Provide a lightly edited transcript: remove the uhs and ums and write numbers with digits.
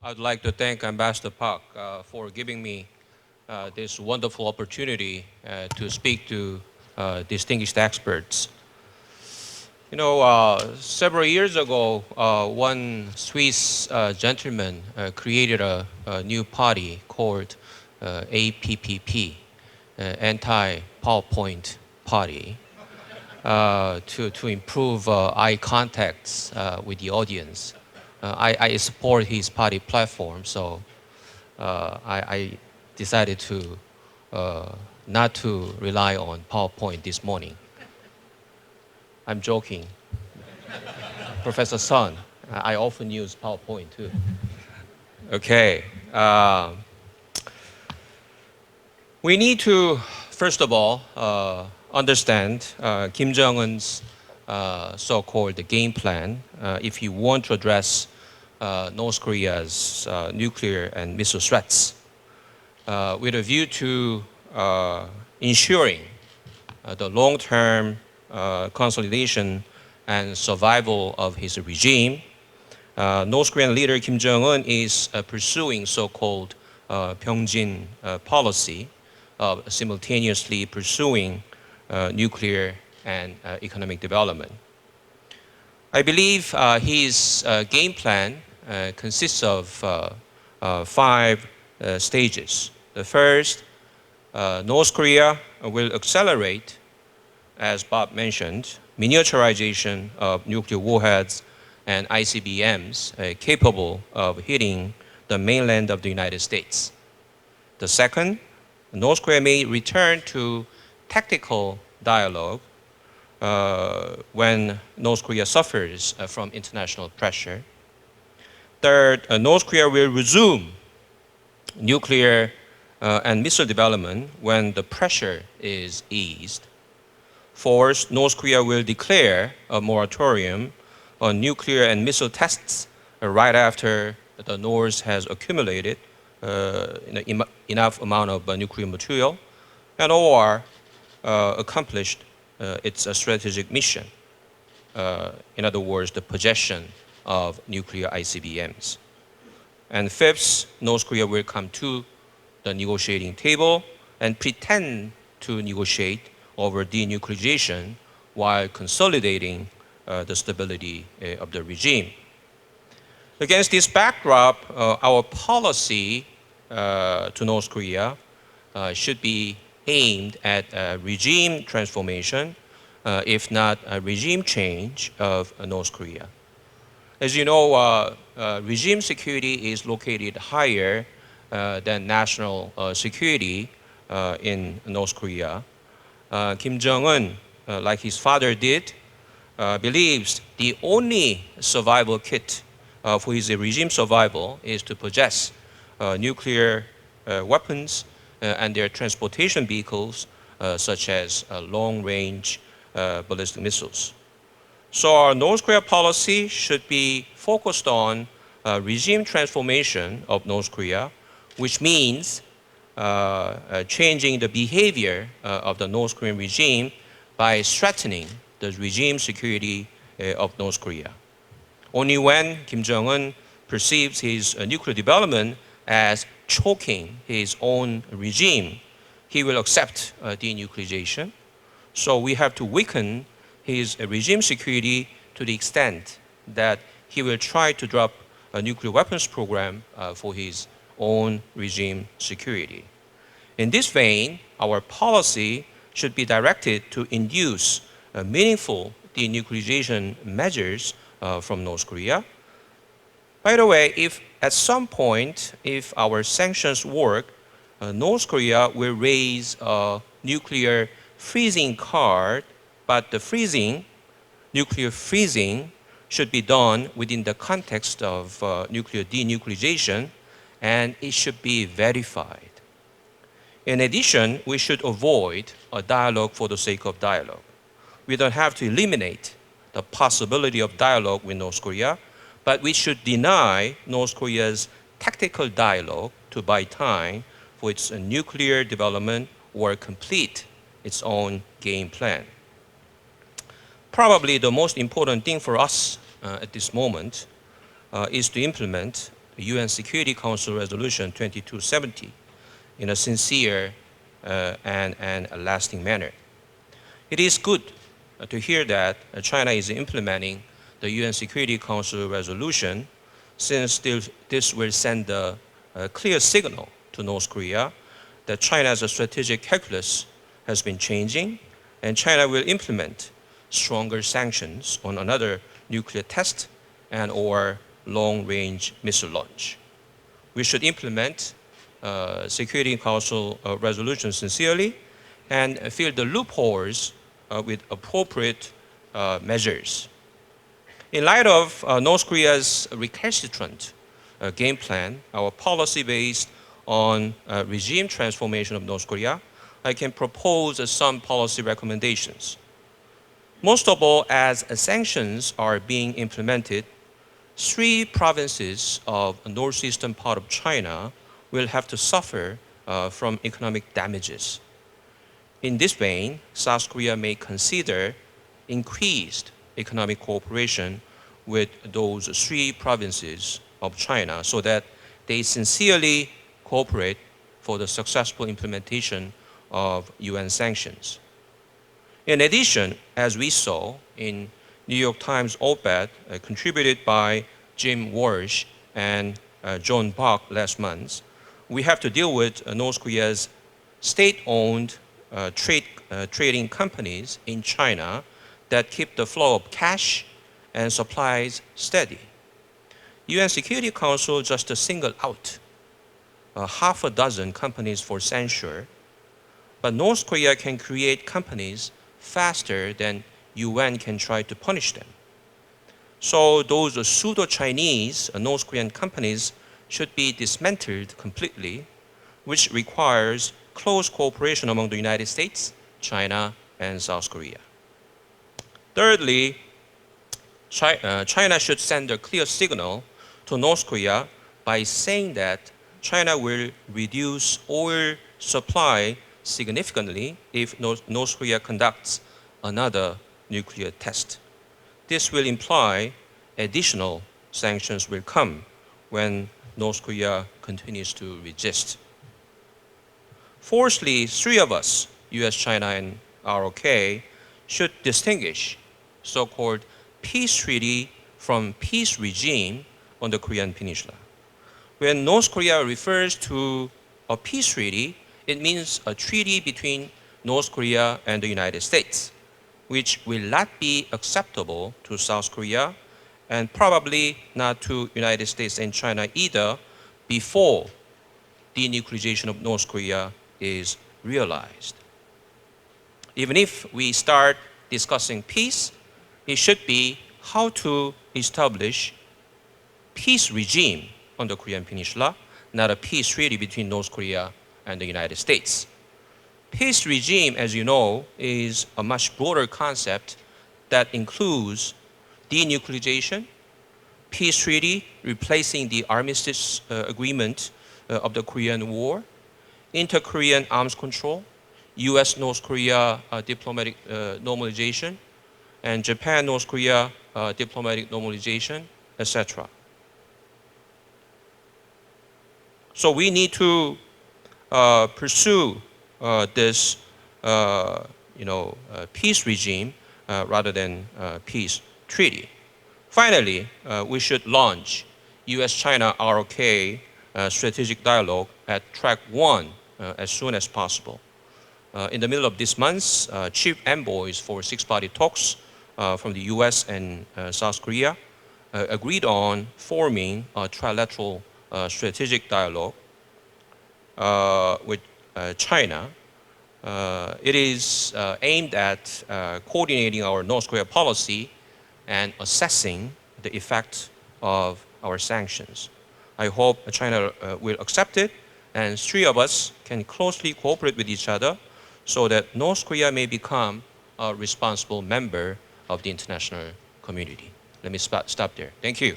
I'd like to thank Ambassador Park for giving me this wonderful opportunity to speak to distinguished experts. You know, several years ago, one Swiss gentleman created a new party called APPP, Anti-PowerPoint Party, to improve eye contacts with the audience. I support his party platform, so I decided to not to rely on PowerPoint this morning. I'm joking. Professor Sun, I often use PowerPoint too. Okay. We need to, first of all, understand Kim Jong-un's so-called game plan if he want to address North Korea's nuclear and missile threats with a view to ensuring the long-term consolidation and survival of his regime. North Korean leader Kim Jong-un is pursuing so-called Pyeongjin policy of simultaneously pursuing nuclear and economic development. I believe his game plan consists of 5 stages. The first, North Korea will accelerate, as Bob mentioned, miniaturization of nuclear warheads and ICBMs capable of hitting the mainland of the United States. The second, North Korea may return to tactical dialogue when North Korea suffers from international pressure. Third, North Korea will resume nuclear and missile development when the pressure is eased. Fourth, North Korea will declare a moratorium on nuclear and missile tests right after the North has accumulated enough amount of nuclear material and or accomplished its strategic mission. In other words, the possession of nuclear ICBMs. And fifth, North Korea will come to the negotiating table and pretend to negotiate over denuclearization while consolidating the stability of the regime. Against this backdrop, our policy to North Korea should be aimed at regime transformation, if not a regime change of North Korea. As you know, regime security is located higher than national security in North Korea. Kim Jong-un, like his father did, believes the only survival kit for his regime survival is to possess nuclear weapons and their transportation vehicles, such as long-range ballistic missiles. So our North Korea policy should be focused on regime transformation of North Korea, which means changing the behavior of the North Korean regime by strengthening the regime security of North Korea. Only when Kim Jong-un perceives his nuclear development as choking his own regime, he will accept denuclearization. So we have to weaken his regime security to the extent that he will try to drop a nuclear weapons program for his own regime security. In this vein, our policy should be directed to induce meaningful denuclearization measures from North Korea. By the way, if at some point, if our sanctions work, North Korea will raise a nuclear freezing card, but the nuclear freezing should be done within the context of nuclear denuclearization, and it should be verified. In addition, we should avoid a dialogue for the sake of dialogue. We don't have to eliminate the possibility of dialogue with North Korea, but we should deny North Korea's tactical dialogue to buy time for its nuclear development or complete its own game plan. Probably the most important thing for us at this moment is to implement the UN Security Council Resolution 2270 in a sincere and a lasting manner. It is good to hear that China is implementing the UN Security Council resolution, since this will send a clear signal to North Korea that China's strategic calculus has been changing, and China will implement stronger sanctions on another nuclear test and or long-range missile launch. We should implement Security Council resolution sincerely and fill the loopholes with appropriate measures. In light of North Korea's recalcitrant game plan, our policy based on regime transformation of North Korea, I can propose some policy recommendations. Most of all, as sanctions are being implemented, 3 provinces of the northeastern part of China will have to suffer from economic damages. In this vein, South Korea may consider increased economic cooperation with those 3 provinces of China so that they sincerely cooperate for the successful implementation of UN sanctions. In addition, as we saw in New York Times op-ed contributed by Jim Walsh and John Bach last month, we have to deal with North Korea's state-owned trading companies in China that keep the flow of cash and supplies steady. UN Security Council just singled out half a dozen companies for censure, but North Korea can create companies faster than UN can try to punish them. So those pseudo-Chinese North Korean companies should be dismantled completely, which requires close cooperation among the United States, China, and South Korea. Thirdly, China should send a clear signal to North Korea by saying that China will reduce oil supply significantly if North Korea conducts another nuclear test. This will imply additional sanctions will come when North Korea continues to resist. Fourthly, 3 of us, US, China, and ROK, should distinguish so-called peace treaty from peace regime on the Korean Peninsula. When North Korea refers to a peace treaty, it means a treaty between North Korea and the United States, which will not be acceptable to South Korea and probably not to United States and China either before denuclearization of North Korea is realized. Even if we start discussing peace, it should be how to establish peace regime on the Korean Peninsula, not a peace treaty between North Korea and the United States. Peace regime, as you know, is a much broader concept that includes denuclearization, peace treaty replacing the armistice agreement of the Korean War, inter-Korean arms control, US-North Korea diplomatic normalization, and Japan-North Korea diplomatic normalization, etc. So we need to pursue this peace regime rather than peace treaty. Finally, we should launch US-China ROK strategic dialogue at track 1 as soon as possible. In the middle of this month, chief envoys for 6-party talks from the US and South Korea agreed on forming a trilateral strategic dialogue with China. It is aimed at coordinating our North Korea policy and assessing the effect of our sanctions. I hope China will accept it, and 3 of us can closely cooperate with each other so that North Korea may become a responsible member of the international community. Let me stop there. Thank you.